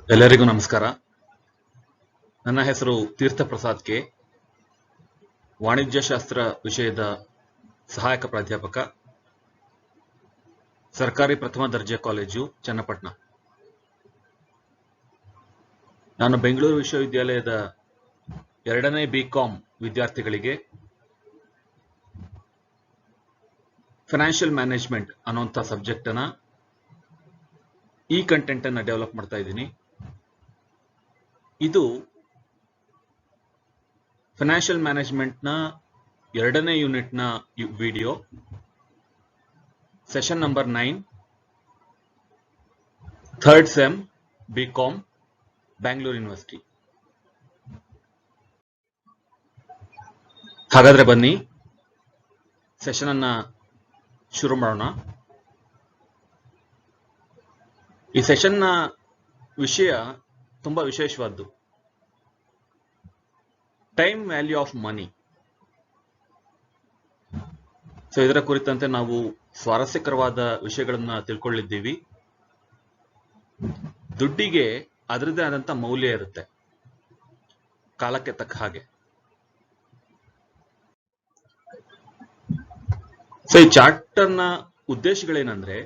ಎಲ್ಲರಿಗೂ ನಮಸ್ಕಾರ. ನನ್ನ ಹೆಸರು ತೀರ್ಥ ಪ್ರಸಾದ್ ಕೆ, ವಾಣಿಜ್ಯಶಾಸ್ತ್ರ ವಿಷಯದ ಸಹಾಯಕ ಪ್ರಾಧ್ಯಾಪಕ, ಸರ್ಕಾರಿ ಪ್ರಥಮ ದರ್ಜೆ ಕಾಲೇಜು ಚನ್ನಪಟ್ಟಣ. ನಾನು ಬೆಂಗಳೂರು ವಿಶ್ವವಿದ್ಯಾಲಯದ 2ನೇ BCom ವಿದ್ಯಾರ್ಥಿಗಳಿಗೆ ಫೈನಾನ್ಷಿಯಲ್ ಮ್ಯಾನೇಜ್ಮೆಂಟ್ ಅನ್ನುವಂಥ ಸಬ್ಜೆಕ್ಟ್ ಅನ್ನ ಈ ಕಂಟೆಂಟ್ ಅನ್ನ ಡೆವಲಪ್ ಮಾಡ್ತಾ ಇದ್ದೀನಿ. ಇದು ಫೈನಾನ್ಷಿಯಲ್ ಮ್ಯಾನೇಜ್ಮೆಂಟ್ ನ 2ನೇ ಯೂನಿಟ್ ನ video, session number 9, third sem BCom, Bangalore university. ಹಾಗಾದ್ರೆ ಬನ್ನಿ ಸೆಷನ್ ಅನ್ನ ಶುರು ಮಾಡೋಣ. ಈ ಸೆಷನ್ ನ ವಿಷಯ ತುಂಬಾ ವಿಶೇಷವಾದ್ದು, time value of money. So ಇದರ ಕುರಿತಂತೆ ನಾವು ಸ್ವಾರಸ್ಯಕರವಾದ ವಿಷಯಗಳನ್ನ ತಿಳ್ಕೊಳ್ಳಿದ್ದೀವಿ. ದುಡ್ಡಿಗೆ ಅದರದೇ ಆದಂತ ಮೌಲ್ಯ ಇರುತ್ತೆ, ಕಾಲಕ್ಕೆ ತಕ್ಕ ಹಾಗೆ. ಸೊ ಈ ಚಾರ್ಟರ್ ನ ಉದ್ದೇಶಗಳೇನಂದ್ರೆ,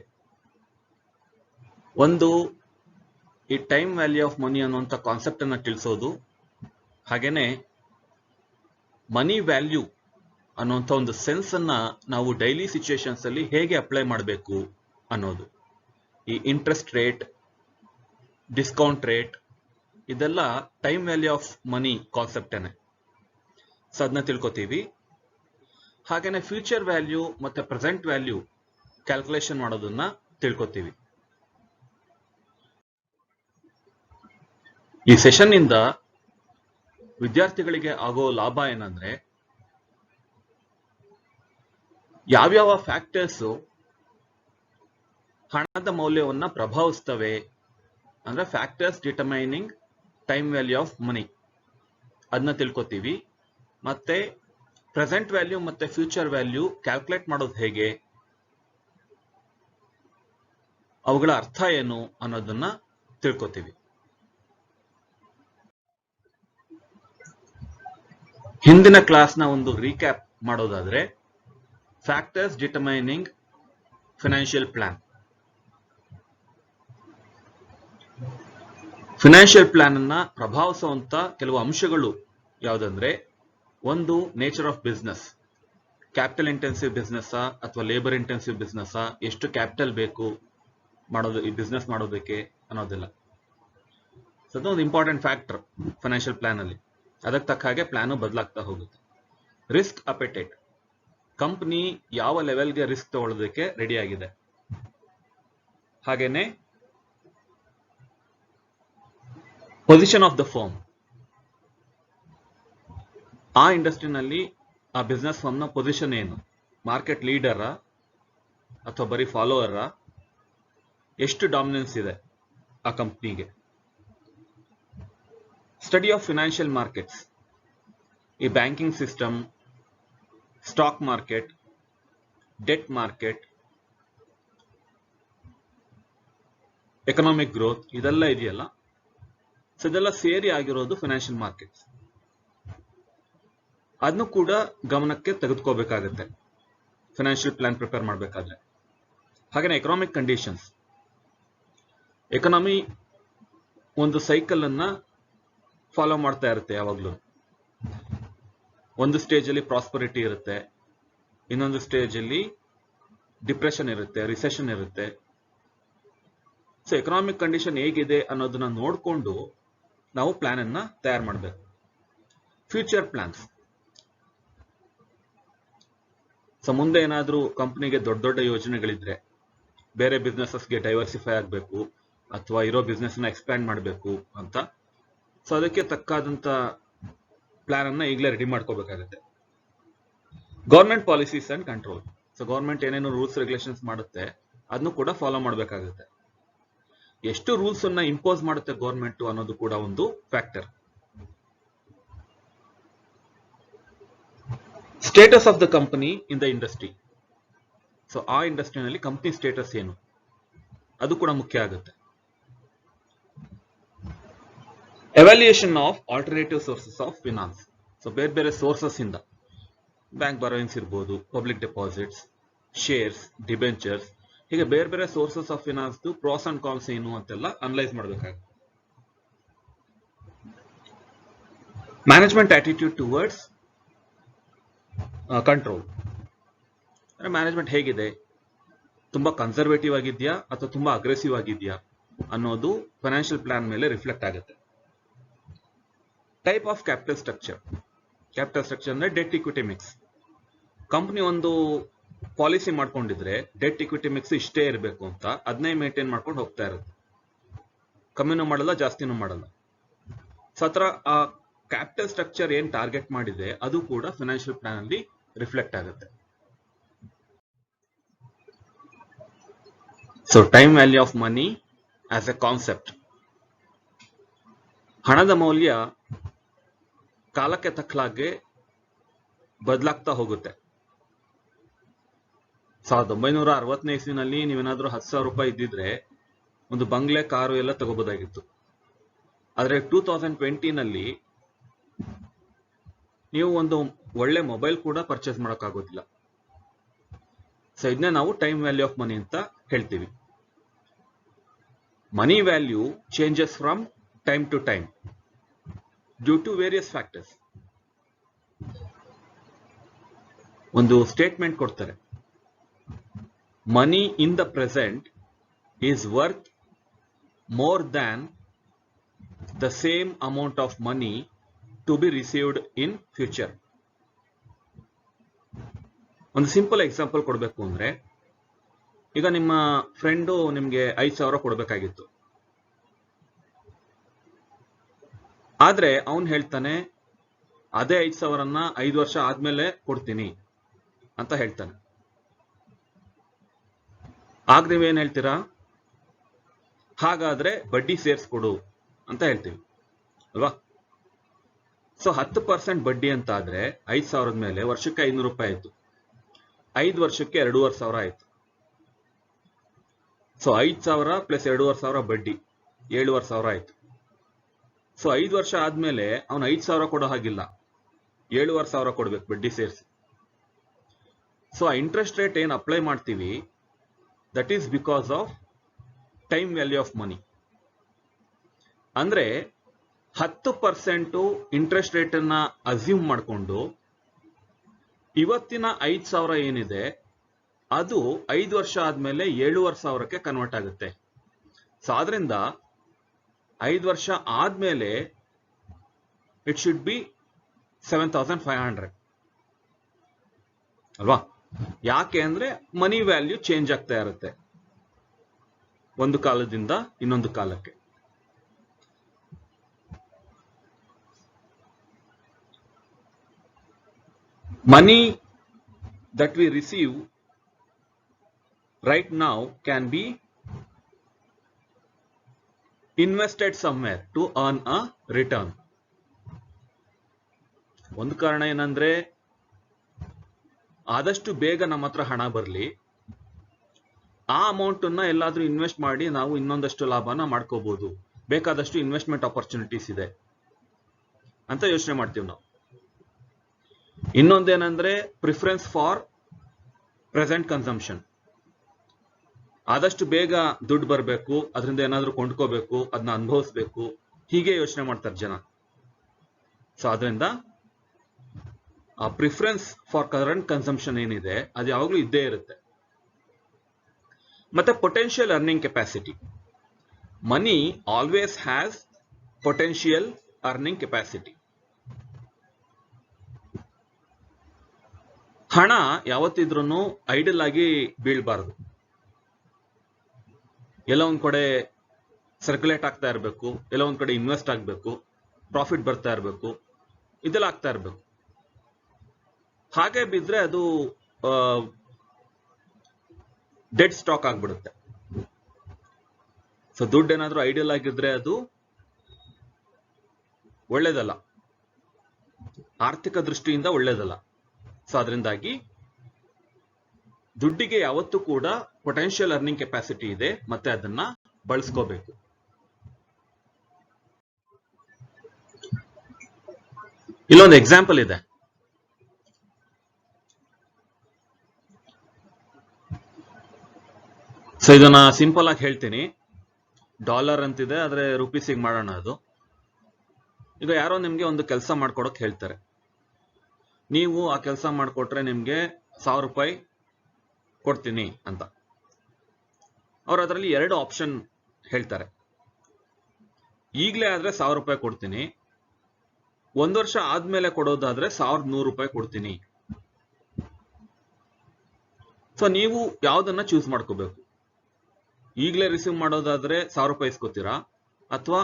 ಒಂದು, ಈ ಟೈಮ್ ವ್ಯಾಲ್ಯೂ ಆಫ್ ಮನಿ ಅನ್ನುವಂಥ ಕಾನ್ಸೆಪ್ಟ್ ಅನ್ನ ತಿಳಿಸೋದು, ಹಾಗೇನೆ ಮನಿ ವ್ಯಾಲ್ಯೂ ಅನ್ನುವಂಥ ಒಂದು ಸೆನ್ಸ್ ಅನ್ನ ನಾವು ಡೈಲಿ ಸಿಚುಯೇಷನ್ಸ್ ಅಲ್ಲಿ ಹೇಗೆ ಅಪ್ಲೈ ಮಾಡಬೇಕು ಅನ್ನೋದು. ಈ ಇಂಟ್ರೆಸ್ಟ್ ರೇಟ್, ಡಿಸ್ಕೌಂಟ್ ರೇಟ್, ಇದೆಲ್ಲ time value of money concept ಏನೆ. ಸೊ ಅದನ್ನ ತಿಳ್ಕೊತೀವಿ. ಹಾಗೇನೆ ಫ್ಯೂಚರ್ ವ್ಯಾಲ್ಯೂ ಮತ್ತೆ ಪ್ರೆಸೆಂಟ್ ವ್ಯಾಲ್ಯೂ ಕ್ಯಾಲ್ಕುಲೇಷನ್ ಮಾಡೋದನ್ನ ತಿಳ್ಕೊತೀವಿ. ಈ ಸೆಷನ್ ಇಂದ ವಿದ್ಯಾರ್ಥಿಗಳಿಗೆ ಆಗೋ ಲಾಭ ಏನಂದ್ರೆ, ಯಾವ್ಯಾವ ಫ್ಯಾಕ್ಟರ್ಸ್ ಹಣದ ಮೌಲ್ಯವನ್ನ ಪ್ರಭಾವಿಸ್ತವೆ, ಅಂದ್ರೆ factors determining time value of ಮನಿ, ಅದನ್ನ ತಿಳ್ಕೊತೀವಿ. ಮತ್ತೆ ಪ್ರೆಸೆಂಟ್ ವ್ಯಾಲ್ಯೂ ಮತ್ತೆ ಫ್ಯೂಚರ್ ವ್ಯಾಲ್ಯೂ ಕ್ಯಾಲ್ಕುಲೇಟ್ ಮಾಡೋದು ಹೇಗೆ, ಅವುಗಳ ಅರ್ಥ ಏನು ಅನ್ನೋದನ್ನ ತಿಳ್ಕೊತೀವಿ. ಹಿಂದಿನ ಕ್ಲಾಸ್ನ ಒಂದು ರೀಕ್ಯಾಪ್ ಮಾಡೋದಾದ್ರೆ, factors determining financial plan. Financial plan ಅನ್ನ ಪ್ರಭಾವಿಸುವಂತ ಕೆಲವು ಅಂಶಗಳು ಯಾವುದಂದ್ರೆ, ಒಂದು, nature of business, capital intensive business ಅಥವಾ ಲೇಬರ್ ಇಂಟೆನ್ಸಿವ್ ಬಿಸ್ನೆಸ್, ಎಷ್ಟು ಕ್ಯಾಪಿಟಲ್ ಬೇಕು ಮಾಡೋದು ಈ ಬಿಸ್ನೆಸ್ ಮಾಡೋದಕ್ಕೆ ಅನ್ನೋದಿಲ್ಲ. ಅದೊಂದು ಇಂಪಾರ್ಟೆಂಟ್ ಫ್ಯಾಕ್ಟರ್ ಫೈನಾನ್ಷಿಯಲ್ ಪ್ಲಾನ್ ಅಲ್ಲಿ. ಅದಕ್ಕೆ ತಕ್ಕ ಹಾಗೆ ಪ್ಲಾನು ಬದಲಾಗ್ತಾ ಹೋಗುತ್ತೆ. ರಿಸ್ಕ್ ಅಪೆಟೈಟ್, ಕಂಪನಿ ಯಾವ ಲೆವೆಲ್ಗೆ ರಿಸ್ಕ್ ತಗೊಳ್ಳೋದಕ್ಕೆ ರೆಡಿ ಆಗಿದೆ. ಹಾಗೇನೆ ಪೊಸಿಷನ್ ಆಫ್ ದ ಫರ್ಮ್, ಆ ಇಂಡಸ್ಟ್ರಿನಲ್ಲಿ ಆ ಬಿಸ್ನೆಸ್ ಫರ್ಮ್ ನ ಪೊಸಿಷನ್ ಏನು, ಮಾರ್ಕೆಟ್ ಲೀಡರ್ ಅಥವಾ ಬರೀ ಫಾಲೋವರ್, ಎಷ್ಟು ಡಾಮಿನೆನ್ಸ್ ಇದೆ ಆ ಕಂಪ್ನಿಗೆ. ಸ್ಟಡಿ ಆಫ್ ಫೈನಾನ್ಷಿಯಲ್ ಮಾರ್ಕೆಟ್ಸ್, ಈ banking system, stock market, debt market, economic growth, ಇದೆಲ್ಲ ಇದೆಯಲ್ಲ, ಸೊ ಇದೆಲ್ಲ ಸೇರಿ ಆಗಿರೋದು ಫೈನಾನ್ಷಿಯಲ್ ಮಾರ್ಕೆಟ್ಸ್. ಅದನ್ನು ಕೂಡ ಗಮನಕ್ಕೆ ತೆಗೆದುಕೋಬೇಕಾಗತ್ತೆ ಫೈನಾನ್ಷಿಯಲ್ ಪ್ಲಾನ್ ಪ್ರಿಪೇರ್ ಮಾಡಬೇಕಾದ್ರೆ. ಹಾಗೇನೆ ಎಕನಾಮಿಕ್ ಕಂಡೀಷನ್ಸ್, ಎಕನಾಮಿ ಒಂದು ಸೈಕಲ್ ಅನ್ನ ಫಾಲೋ ಮಾಡ್ತಾ ಇರುತ್ತೆ ಯಾವಾಗ್ಲೂ. ಒಂದು ಸ್ಟೇಜ್ ಅಲ್ಲಿ ಪ್ರಾಸ್ಪರಿಟಿ ಇರುತ್ತೆ, ಇನ್ನೊಂದು ಸ್ಟೇಜ್ ಅಲ್ಲಿ ಡಿಪ್ರೆಷನ್ ಇರುತ್ತೆ, ರಿಸೆಷನ್ ಇರುತ್ತೆ. ಸೊ ಎಕನಾಮಿಕ್ ಕಂಡೀಷನ್ ಹೇಗಿದೆ ಅನ್ನೋದನ್ನ ನೋಡಿಕೊಂಡು ನಾವು ಪ್ಲಾನ್ ಅನ್ನ ತಯಾರು ಮಾಡಬೇಕು. ಫ್ಯೂಚರ್ ಪ್ಲಾನ್ಸ್, ಸೊ ಮುಂದೆ ಏನಾದ್ರೂ ಕಂಪನಿಗೆ ದೊಡ್ಡ ದೊಡ್ಡ ಯೋಜನೆಗಳಿದ್ರೆ, ಬೇರೆ ಬಿಸ್ನೆಸಸ್ಗೆ ಡೈವರ್ಸಿಫೈ ಆಗಬೇಕು ಅಥವಾ ಇರೋ ಬಿಸ್ನೆಸ್ ನ ಎಕ್ಸ್ಪ್ಯಾಂಡ್ ಮಾಡಬೇಕು ಅಂತ, ಸೊ ಅದಕ್ಕೆ ತಕ್ಕಾದಂತ ಪ್ಲಾನ್ ಅನ್ನ ಈಗಲೇ ರೆಡಿ ಮಾಡ್ಕೋಬೇಕಾಗುತ್ತೆ. Government policies and control, so government ಏನೇನು ರೂಲ್ಸ್ ರೆಗ್ಯುಲೇಷನ್ಸ್ ಮಾಡುತ್ತೆ ಅದನ್ನು ಕೂಡ ಫಾಲೋ ಮಾಡಬೇಕಾಗುತ್ತೆ. ಎಷ್ಟು ರೂಲ್ಸ್ ಅನ್ನ ಇಂಪೋಸ್ ಮಾಡುತ್ತೆ ಗವರ್ಮೆಂಟ್ ಅನ್ನೋದು ಕೂಡ ಒಂದು factor. Status of the company in the industry, so ಆ ಇಂಡಸ್ಟ್ರಿನಲ್ಲಿ ಕಂಪನಿ ಸ್ಟೇಟಸ್ ಏನು, ಅದು ಕೂಡ ಮುಖ್ಯ ಆಗುತ್ತೆ. Evaluation of alternative sources of finance. So ಬೇರೆ ಬೇರೆ ಸೋರ್ಸಸ್ ಇಂದ ಬ್ಯಾಂಕ್ ಬಾರೋಯಿಂಗ್ಸ್ ಇರ್ಬೋದು, ಪಬ್ಲಿಕ್ ಡೆಪಾಸಿಟ್ಸ್, ಶೇರ್ಸ್, ಡಿಬೆಂಚರ್ಸ್, ಹೀಗೆ ಬೇರೆ ಬೇರೆ sources of finance pros and cons ಏನು ಅಂತೆಲ್ಲ ಅನಲೈಸ್ ಮಾಡಬೇಕಾಗುತ್ತೆ. Management attitude towards control. Management ಹೇಗಿದೆ, ತುಂಬಾ ಕನ್ಸರ್ವೇಟಿವ್ ಆಗಿದೆಯಾ ಅಥವಾ ತುಂಬಾ ಅಗ್ರೆಸಿವ್ ಆಗಿದೆಯಾ ಅನ್ನೋದು ಫೈನಾನ್ಷಿಯಲ್ ಪ್ಲಾನ್ ಮೇಲೆ ರಿಫ್ಲೆಕ್ಟ್ ಆಗುತ್ತೆ. Type of capital structure. Capital structure ಅಂದ್ರೆ ಡೆಟ್ ಇಕ್ವಿಟಿ ಮಿಕ್ಸ್. ಕಂಪನಿ ಒಂದು ಪಾಲಿಸಿ ಮಾಡ್ಕೊಂಡಿದ್ರೆ ಡೆಟ್ ಇಕ್ವಿಟಿ ಮಿಕ್ಸ್ ಇಷ್ಟೇ ಇರಬೇಕು ಅಂತ ಅದನ್ನೇ ಮೇಂಟೈನ್ ಮಾಡ್ಕೊಂಡು ಹೋಗ್ತಾ ಇರುತ್ತೆ. ಕಮ್ಮಿನೂ ಮಾಡಲ್ಲ, ಜಾಸ್ತಿನೂ ಮಾಡಲ್ಲ. ಸೊ ಆ ಥರ ಆ ಕ್ಯಾಪಿಟಲ್ ಸ್ಟ್ರಕ್ಚರ್ ಏನ್ ಟಾರ್ಗೆಟ್ ಮಾಡಿದೆ ಅದು ಕೂಡ ಫೈನಾನ್ಷಿಯಲ್ ಪ್ಲಾನ್ ಅಲ್ಲಿ ರಿಫ್ಲೆಕ್ಟ್ ಆಗುತ್ತೆ. So time value of money as A concept. ಹಣದ ಮೌಲ್ಯ ಕಾಲಕ್ಕೆ ತಕ್ಕಲಾಗೆ ಬದಲಾಗ್ತಾ ಹೋಗುತ್ತೆ. 1960ನೇ ಇಸ್ವಿನಲ್ಲಿ ನೀವೇನಾದ್ರೂ 10,000 ರೂಪಾಯಿ ಇದ್ದಿದ್ರೆ ಒಂದು ಬಂಗ್ಲೆ, ಕಾರು ಎಲ್ಲ ತಗೋಬಹುದಾಗಿತ್ತು. ಆದ್ರೆ 2020ನಲ್ಲಿ ನೀವು ಒಂದು ಒಳ್ಳೆ ಮೊಬೈಲ್ ಕೂಡ ಪರ್ಚೇಸ್ ಮಾಡೋಕ್ಕಾಗೋದಿಲ್ಲ. ಸೊ ಇದನ್ನೇ ನಾವು ಟೈಮ್ ವ್ಯಾಲ್ಯೂ ಆಫ್ ಮನಿ ಅಂತ ಹೇಳ್ತೀವಿ. Money value changes from time to time due to various factors. ಒಂದು ಸ್ಟೇಟ್ಮೆಂಟ್ ಕೊಡ್ತಾರೆ, money in the present is worth more than the same amount of money to be received in future. ಒಂದು simple example ಕೊಡಬೇಕು ಅಂದ್ರೆ, ಈಗ ನಿಮ್ಮ friend ನಿಮ್ಗೆ 5,000 ಕೊಡಬೇಕಾಗಿತ್ತು. ಆದ್ರೆ ಅವನು ಹೇಳ್ತಾನೆ ಅದೇ 5,000ನ್ನ 5 ವರ್ಷ ಆದ್ಮೇಲೆ ಕೊಡ್ತೀನಿ ಅಂತ ಹೇಳ್ತಾನೆ. ಆಗ ನೀವೇನ್ ಹೇಳ್ತೀರಾ? ಹಾಗಾದ್ರೆ ಬಡ್ಡಿ ಸೇರಿಸ್ಕೊಡು ಅಂತ ಹೇಳ್ತೀವಿ ಅಲ್ವಾ? ಸೊ 10% ಬಡ್ಡಿ ಅಂತ ಆದ್ರೆ 5,000 ಮೇಲೆ ವರ್ಷಕ್ಕೆ 500 ರೂಪಾಯಿ ಆಯ್ತು. 5 ವರ್ಷಕ್ಕೆ 2,500 ಆಯ್ತು. ಸೊ 5,000 ಪ್ಲಸ್ 2,500 ಬಡ್ಡಿ 7,500 ಆಯ್ತು. ಸೊ 5 ವರ್ಷ ಆದ್ಮೇಲೆ ಅವನು 5,000 ಕೊಡೋ ಹಾಗಿಲ್ಲ, 7,500 ಕೊಡ್ಬೇಕು ಬಡ್ಡಿ ಸೇರಿಸಿ. ಸೊ ಆ ಇಂಟ್ರೆಸ್ಟ್ ರೇಟ್ ಏನ್ ಅಪ್ಲೈ ಮಾಡ್ತೀವಿ, that is because of time value of ಮನಿ. ಅಂದ್ರೆ 10% ಇಂಟ್ರೆಸ್ಟ್ ರೇಟ್ ಅನ್ನ ಅಸ್ಯೂಮ್ ಮಾಡಿಕೊಂಡು ಇವತ್ತಿನ 5,000 ಏನಿದೆ ಅದು 5 ವರ್ಷ ಆದ್ಮೇಲೆ 7,500ಕ್ಕೆ ಕನ್ವರ್ಟ್ ಆಗುತ್ತೆ. ಸೊ ಆದ್ರಿಂದ 5 ವರ್ಷ ಆದ್ಮೇಲೆ ಇಟ್ ಶುಡ್ ಬಿ 7,500 ಅಲ್ವಾ? ಯಾಕೆ ಅಂದ್ರೆ ಮನಿ ವ್ಯಾಲ್ಯೂ ಚೇಂಜ್ ಆಗ್ತಾ ಇರುತ್ತೆ ಒಂದು ಕಾಲದಿಂದ ಇನ್ನೊಂದು ಕಾಲಕ್ಕೆ. Money that we receive right now can be invested somewhere to earn a return. ಒಂದು ಕಾರಣ ಏನಂದ್ರೆ ಆದಷ್ಟು ಬೇಗ ನಮ್ಮ ಹತ್ರ ಹಣ ಬರಲಿ, ಆ ಅಮೌಂಟ್ ಅನ್ನ ಎಲ್ಲಾದ್ರೂ ಇನ್ವೆಸ್ಟ್ ಮಾಡಿ ನಾವು ಇನ್ನೊಂದಷ್ಟು ಲಾಭನ ಮಾಡ್ಕೋಬಹುದು, ಬೇಕಾದಷ್ಟು ಇನ್ವೆಸ್ಟ್ಮೆಂಟ್ ಆಪರ್ಚುನಿಟೀಸ್ ಇದೆ ಅಂತ ಯೋಚನೆ ಮಾಡ್ತೀವಿ ನಾವು. ಇನ್ನೊಂದೇನಂದ್ರೆ ಪ್ರಿಫರೆನ್ಸ್ ಫಾರ್ ಪ್ರೆಸೆಂಟ್ ಕನ್ಸಂಪ್ಷನ್. ಆದಷ್ಟು ಬೇಗ ದುಡ್ಡು ಬರಬೇಕು, ಅದರಿಂದ ಏನಾದ್ರೂ ಕೊಂಡ್ಕೋಬೇಕು, ಅದನ್ನ ಅನುಭವಿಸ್ಬೇಕು, ಹೀಗೆ ಯೋಚನೆ ಮಾಡ್ತಾರೆ ಜನ. ಸೊ ಅದರಿಂದ ಆ ಪ್ರಿಫರೆನ್ಸ್ ಫಾರ್ ಕರೆಂಟ್ ಕನ್ಸಂಪ್ಷನ್ ಏನಿದೆ ಅದು ಯಾವಾಗ್ಲೂ ಇದ್ದೇ ಇರುತ್ತೆ. ಮತ್ತೆ potential earning capacity. Money always has potential earning capacity. ಹಣ ಯಾವತ್ತಿದ್ರೂ ಐಡಲ್ ಆಗಿ ಬೀಳ್ಬಾರ್ದು. ಎಲ್ಲ ಒಂದ್ ಕಡೆ ಸರ್ಕ್ಯುಲೇಟ್ ಆಗ್ತಾ ಇರಬೇಕು, ಎಲ್ಲ ಒಂದ್ ಕಡೆ ಇನ್ವೆಸ್ಟ್ ಆಗಬೇಕು, ಪ್ರಾಫಿಟ್ ಬರ್ತಾ ಇರಬೇಕು, ಇದೆಲ್ಲ ಆಗ್ತಾ ಇರಬೇಕು. ಹಾಗೆ ಬಿದ್ರೆ ಅದು ಡೆಡ್ ಸ್ಟಾಕ್ ಆಗ್ಬಿಡುತ್ತೆ. ಸೊ ದುಡ್ಡು ಏನಾದ್ರೂ ಐಡಿಯಲ್ ಆಗಿದ್ರೆ ಅದು ಒಳ್ಳೇದಲ್ಲ, ಆರ್ಥಿಕ ದೃಷ್ಟಿಯಿಂದ ಒಳ್ಳೇದಲ್ಲ. ಸೊ ಅದರಿಂದಾಗಿ ದುಡ್ಡಿಗೆ ಯಾವತ್ತೂ ಕೂಡ ಪೊಟೆನ್ಷಿಯಲ್ ಅರ್ನಿಂಗ್ ಕೆಪಾಸಿಟಿ ಇದೆ, ಮತ್ತೆ ಅದನ್ನ ಬಳಸ್ಕೋಬೇಕು. ಇಲ್ಲೊಂದು ಎಕ್ಸಾಂಪಲ್ ಇದೆ. ಸೊ ಇದನ್ನ ಸಿಂಪಲ್ ಆಗಿ ಹೇಳ್ತೀನಿ. ಡಾಲರ್ ಅಂತಿದೆ, ಆದ್ರೆ ರುಪೀಸಿಗೆ ಮಾಡೋಣ. ಅದು ಈಗ ಯಾರೋ ನಿಮ್ಗೆ ಒಂದು ಕೆಲಸ ಮಾಡ್ಕೊಡಕ್ ಹೇಳ್ತಾರೆ. ನೀವು ಆ ಕೆಲಸ ಮಾಡ್ಕೊಟ್ರೆ ನಿಮ್ಗೆ 1000 ರೂಪಾಯಿ ಕೊಡ್ತೀನಿ ಅಂತ. ಅವ್ರು ಅದರಲ್ಲಿ 2 ಆಪ್ಷನ್ ಹೇಳ್ತಾರೆ. ಈಗಲೇ ಆದ್ರೆ 1000 ರೂಪಾಯಿ ಕೊಡ್ತೀನಿ, 1 ವರ್ಷ ಆದ್ಮೇಲೆ ಕೊಡೋದಾದ್ರೆ 1100 ರೂಪಾಯಿ ಕೊಡ್ತೀನಿ. ಸೊ ನೀವು ಯಾವ್ದನ್ನ ಚೂಸ್ ಮಾಡ್ಕೋಬೇಕು. ಈಗಲೇ ರಿಸೀವ್ ಮಾಡೋದಾದ್ರೆ 1000 ರೂಪಾಯಿ ಇಸ್ಕೋತೀರಾ, ಅಥವಾ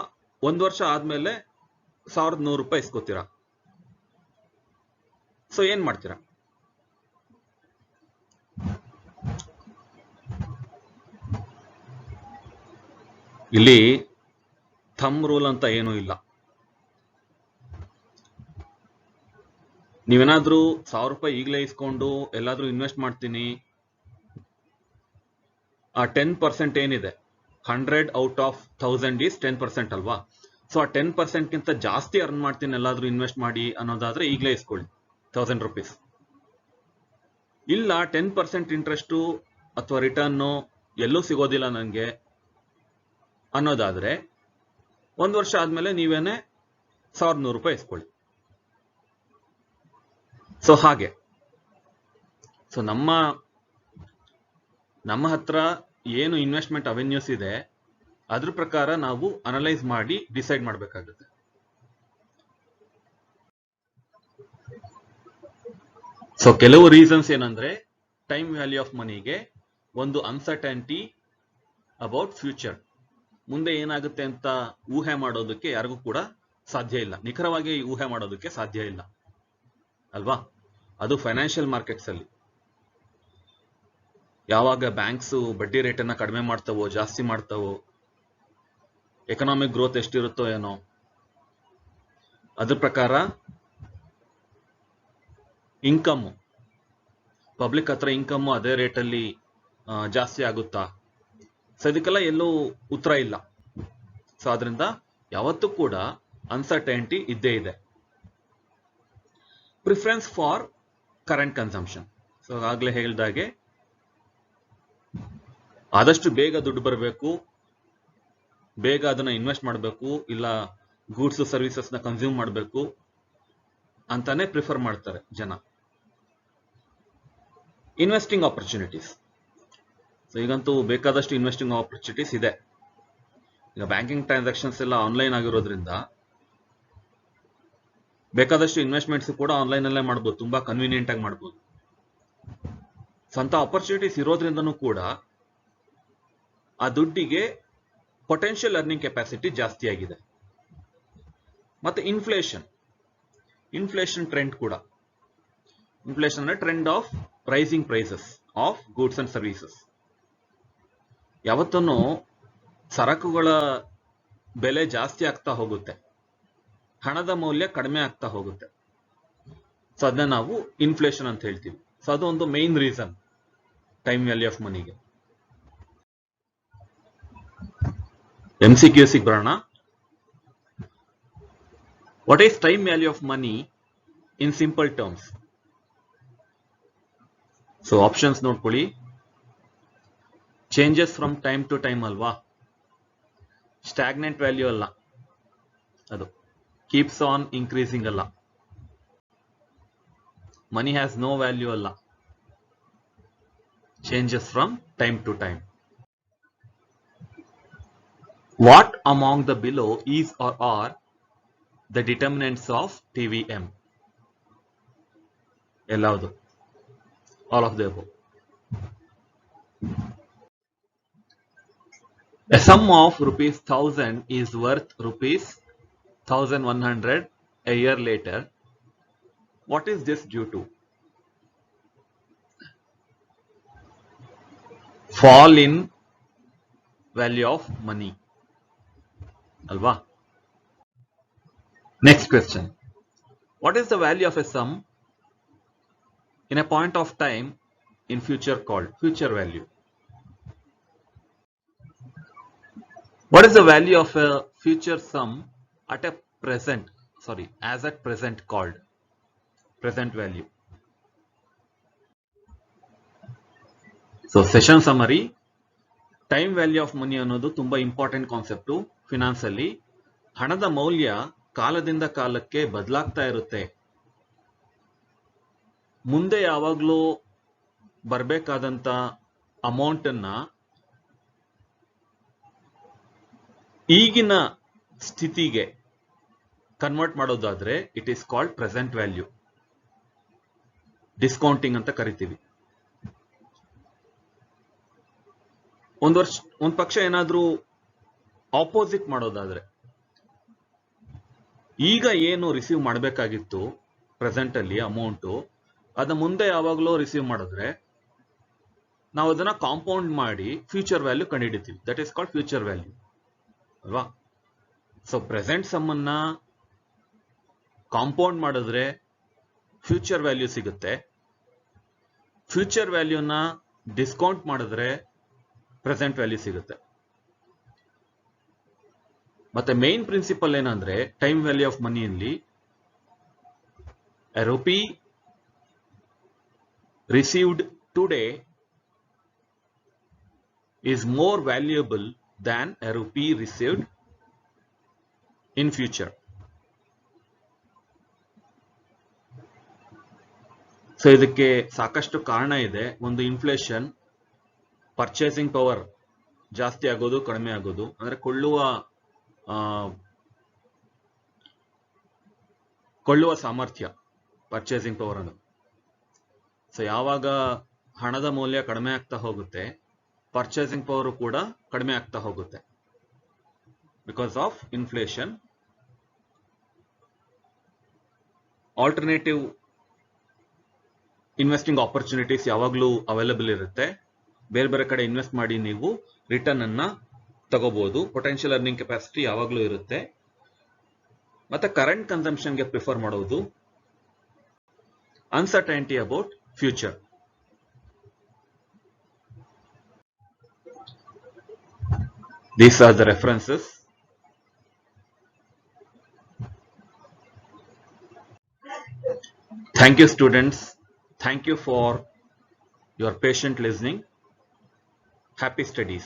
1 ವರ್ಷ ಆದ್ಮೇಲೆ 1100 ರೂಪಾಯಿ ಇಸ್ಕೋತೀರಾ? ಸೊ ಏನ್ ಮಾಡ್ತೀರಾ? ಇಲ್ಲಿ ಥಂಬ್ ರೂಲ್ ಅಂತ ಏನೂ ಇಲ್ಲ. ನೀವೇನಾದ್ರೂ 1000 ರೂಪಾಯಿ ಈಗಲೇ ಇಸ್ಕೊಂಡು ಎಲ್ಲಾದ್ರೂ ಇನ್ವೆಸ್ಟ್ ಮಾಡ್ತೀನಿ, ಆ 10% ಏನಿದೆ, 100 ಔಟ್ ಆಫ್ 1000 ಈಸ್ 10% ಅಲ್ವಾ? ಸೊ ಆ 10% ಗಿಂತ ಜಾಸ್ತಿ ಅರ್ನ್ ಮಾಡ್ತೀನಿ ಎಲ್ಲಾದ್ರೂ ಇನ್ವೆಸ್ಟ್ ಮಾಡಿ ಅನ್ನೋದಾದ್ರೆ ಈಗಲೇ ಇಸ್ಕೊಳ್ಳಿ 1000 ರೂಪೀಸ್. ಇಲ್ಲ 10% ಇಂಟ್ರೆಸ್ಟು ಅಥವಾ ರಿಟರ್ನು ಎಲ್ಲೂ ಸಿಗೋದಿಲ್ಲ ನನಗೆ ಅನ್ನೋದಾದ್ರೆ 1 ವರ್ಷ ಆದ್ಮೇಲೆ ನೀವೇನೆ 1100 ರೂಪಾಯಿ ಇಸ್ಕೊಳ್ಳಿ. ಸೊ ಹಾಗೆ ಸೊ ನಮ್ಮ ಹತ್ರ ಏನು ಇನ್ವೆಸ್ಟ್ಮೆಂಟ್ ಅವೆನ್ಯೂಸ್ ಇದೆ ಅದ್ರ ಪ್ರಕಾರ ನಾವು ಅನಲೈಸ್ ಮಾಡಿ ಡಿಸೈಡ್ ಮಾಡಬೇಕಾಗುತ್ತೆ. ಸೊ ಕೆಲವು ರೀಸನ್ಸ್ ಏನಂದ್ರೆ, ಟೈಮ್ ವ್ಯಾಲ್ಯೂ ಆಫ್ ಮನಿಗೆ ಒಂದು ಅನ್ಸರ್ಟನಿಟಿ ಅಬೌಟ್ ಫ್ಯೂಚರ್. ಮುಂದೆ ಏನಾಗುತ್ತೆ ಅಂತ ಊಹೆ ಮಾಡೋದಕ್ಕೆ ಯಾರಿಗೂ ಕೂಡ ಸಾಧ್ಯ ಇಲ್ಲ, ನಿಖರವಾಗಿ ಊಹೆ ಮಾಡೋದಕ್ಕೆ ಸಾಧ್ಯ ಇಲ್ಲ ಅಲ್ವಾ? ಅದು ಫೈನಾನ್ಷಿಯಲ್ ಮಾರ್ಕೆಟ್ಸ್ ಅಲ್ಲಿ ಯಾವಾಗ ಬ್ಯಾಂಕ್ಸ್ ಬಡ್ಡಿ ರೇಟನ್ನ ಕಡಿಮೆ ಮಾಡ್ತಾವೋ ಜಾಸ್ತಿ ಮಾಡ್ತಾವೋ, ಎಕನಾಮಿಕ್ ಗ್ರೋತ್ ಎಷ್ಟಿರುತ್ತೋ ಏನೋ ಅದ್ರ ಪ್ರಕಾರ ಇನ್ಕಮ್, ಪಬ್ಲಿಕ್ ಹತ್ರ ಇನ್ಕಮ್ ಅದೇ ರೇಟಲ್ಲಿ ಜಾಸ್ತಿ ಆಗುತ್ತಾ? ಸೊ ಇದಕ್ಕೆಲ್ಲ ಎಲ್ಲೂ ಉತ್ತರ ಇಲ್ಲ. ಸೊ ಅದರಿಂದ ಯಾವತ್ತೂ ಕೂಡ ಅನ್ಸರ್ಟನಿಟಿ ಇದ್ದೇ ಇದೆ. Preference for current consumption. So ಆಗ್ಲೇ ಹೇಳಿದಾಗೆ ಆದಷ್ಟು ಬೇಗ ದುಡ್ಡು ಬರಬೇಕು, ಬೇಗ ಅದನ್ನ ಇನ್ವೆಸ್ಟ್ ಮಾಡಬೇಕು, ಇಲ್ಲ ಗೂಡ್ಸ್ ಸರ್ವಿಸಸ್ ನ ಕನ್ಸ್ಯೂಮ್ ಮಾಡಬೇಕು ಅಂತಾನೆ ಪ್ರಿಫರ್ ಮಾಡ್ತಾರೆ ಜನ. Investing opportunities. ಸೊ ಈಗಂತೂ ಬೇಕಾದಷ್ಟು ಇನ್ವೆಸ್ಟಿಂಗ್ ಆಪರ್ಚುನಿಟೀಸ್ ಇದೆ. ಈಗ ಬ್ಯಾಂಕಿಂಗ್ ಟ್ರಾನ್ಸಾಕ್ಷನ್ಸ್ ಎಲ್ಲ ಆನ್ಲೈನ್ ಆಗಿರೋದ್ರಿಂದ ಬೇಕಾದಷ್ಟು ಇನ್ವೆಸ್ಟ್ಮೆಂಟ್ಸ್ ಕೂಡ ಆನ್ಲೈನ್ ಅಲ್ಲೇ ಮಾಡ್ಬೋದು, ತುಂಬಾ ಕನ್ವೀನಿಯಂಟ್ ಆಗಿ ಮಾಡ್ಬೋದು. ಸ್ವಂತ ಆಪರ್ಚುನಿಟೀಸ್ ಇರೋದ್ರಿಂದನೂ ಕೂಡ ಆ ದುಡ್ಡಿಗೆ ಪೊಟೆನ್ಷಿಯಲ್ ಅರ್ನಿಂಗ್ ಕೆಪಾಸಿಟಿ ಜಾಸ್ತಿ ಆಗಿದೆ. ಮತ್ತೆ ಇನ್ಫ್ಲೇಷನ್ ಟ್ರೆಂಡ್ ಕೂಡ. ಇನ್ಫ್ಲೇಷನ್ ಅಂದ್ರೆ trend of rising prices of goods and services. ಯಾವತ್ತೂ ಸರಕುಗಳ ಬೆಲೆ ಜಾಸ್ತಿ ಆಗ್ತಾ ಹೋಗುತ್ತೆ, ಹಣದ ಮೌಲ್ಯ ಕಡಿಮೆ ಆಗ್ತಾ ಹೋಗುತ್ತೆ. ಸೊ ಅದನ್ನ ನಾವು ಇನ್ಫ್ಲೇಷನ್ ಅಂತ ಹೇಳ್ತೀವಿ. ಸೊ ಅದು ಒಂದು main reason time value of ಮನಿಗೆ. MCQs ಗೆ ಬರೋಣ. What is time value of money in simple terms? So options ನೋಡ್ಕೊಳ್ಳಿ. Changes from time to time ಅಲ್ವಾ? ಸ್ಟಾಗ್ನೆಂಟ್ ವ್ಯಾಲ್ಯೂ ಅಲ್ಲ ಅದು, ಕೀಪ್ಸ್ ಆನ್ ಇನ್ಕ್ರೀಸಿಂಗ್ ಅಲ್ಲ. ಮನಿ ಹ್ಯಾಸ್ ನೋ ವ್ಯಾಲ್ಯೂ ಅಲ್ಲ, changes from time to time. What among the below is are are the determinants of TVM? ಎಲ್ಲವುದು? All of the above. A sum of ₹1000 is worth ₹1100 a year later. What is this due to? Fall in value of money. Alva? Next question. What is the value of a sum in a point of time in future called future value? What is the value of a future sum at a present as at present called present value. So session summary, time value of ಮನಿ ಅನ್ನೋದು ತುಂಬಾ important concept finance ಅಲ್ಲಿ. ಹಣದ ಮೌಲ್ಯ ಕಾಲದಿಂದ ಕಾಲಕ್ಕೆ ಬದಲಾಗ್ತಾ ಇರುತ್ತೆ. ಮುಂದೆ ಯಾವಾಗ್ಲೂ ಬರಬೇಕಾದಂತ ಅಮೌಂಟ್ ಅನ್ನ ಈಗಿನ ಸ್ಥಿತಿಗೆ ಕನ್ವರ್ಟ್ ಮಾಡೋದಾದ್ರೆ it is called present value. Discounting ಅಂತ ಕರಿತೀವಿ. ಒಂದ್ ಪಕ್ಷ ಏನಾದ್ರೂ ಆಪೋಸಿಟ್ ಮಾಡೋದಾದ್ರೆ, ಈಗ ಏನು ರಿಸೀವ್ ಮಾಡಬೇಕಾಗಿತ್ತು ಪ್ರೆಸೆಂಟ್ ಅಲ್ಲಿ ಅಮೌಂಟು, ಅದನ್ನ ಮುಂದೆ ಯಾವಾಗಲೂ ರಿಸೀವ್ ಮಾಡಿದ್ರೆ ನಾವು ಅದನ್ನ ಕಾಂಪೌಂಡ್ ಮಾಡಿ ಫ್ಯೂಚರ್ ವ್ಯಾಲ್ಯೂ ಕಂಡುಹಿಡಿತೀವಿ. That is called future value ಅಲ್ವಾ. ಸೊ ಪ್ರೆಸೆಂಟ್ ಸಮ್ಮನ್ನ ಕಾಂಪೌಂಡ್ ಮಾಡಿದ್ರೆ ಫ್ಯೂಚರ್ ವ್ಯಾಲ್ಯೂ ಸಿಗುತ್ತೆ. ಫ್ಯೂಚರ್ ವ್ಯಾಲ್ಯೂನ ಡಿಸ್ಕೌಂಟ್ ಮಾಡಿದ್ರೆ ಪ್ರೆಸೆಂಟ್ ವ್ಯಾಲ್ಯೂ ಸಿಗುತ್ತೆ. ಮತ್ತೆ ಮೇನ್ ಪ್ರಿನ್ಸಿಪಲ್ ಏನಂದ್ರೆ ಟೈಮ್ ವ್ಯಾಲ್ಯೂ ಆಫ್ ಮನಿಯಲ್ಲಿ a rupee received today is more valuable than a rupee received in future. So ಇದಕ್ಕೆ ಸಾಕಷ್ಟು ಕಾರಣ ಇದೆ. ಒಂದು ಇನ್ಫ್ಲೇಷನ್, ಪರ್ಚೇಸಿಂಗ್ ಪವರ್ ಜಾಸ್ತಿ ಆಗೋದು ಕಡಿಮೆ ಆಗೋದು, ಅಂದ್ರೆ ಕೊಳ್ಳುವ ಸಾಮರ್ಥ್ಯ, ಪರ್ಚೇಸಿಂಗ್ ಪವರ್ ಅನ್ನೋದು. ಸೊ ಯಾವಾಗ ಹಣದ ಮೌಲ್ಯ ಕಡಿಮೆ ಆಗ್ತಾ ಹೋಗುತ್ತೆ, ಪರ್ಚೇಸಿಂಗ್ ಪವರ್ ಕೂಡ ಕಡಿಮೆ ಆಗ್ತಾ ಹೋಗುತ್ತೆ because of inflation. Alternative investing opportunities ಯಾವಾಗಲೂ ಅವೈಲಬಲ್ ಇರುತ್ತೆ. ಬೇರೆ ಬೇರೆ ಕಡೆ ಇನ್ವೆಸ್ಟ್ ಮಾಡಿ ನೀವು ರಿಟರ್ನ್ ಅನ್ನ ತಗೋಬಹುದು. ಪೊಟೆನ್ಷಿಯಲ್ ಅರ್ನಿಂಗ್ ಕೆಪಾಸಿಟಿ ಯಾವಾಗಲೂ ಇರುತ್ತೆ. ಮತ್ತೆ ಕರೆಂಟ್ ಕನ್ಸಂಪ್ಷನ್ಗೆ ಪ್ರಿಫರ್ ಮಾಡೋದು. Uncertainty about future. These are the references. Thank you, students. Thank you for your patient listening. Happy studies.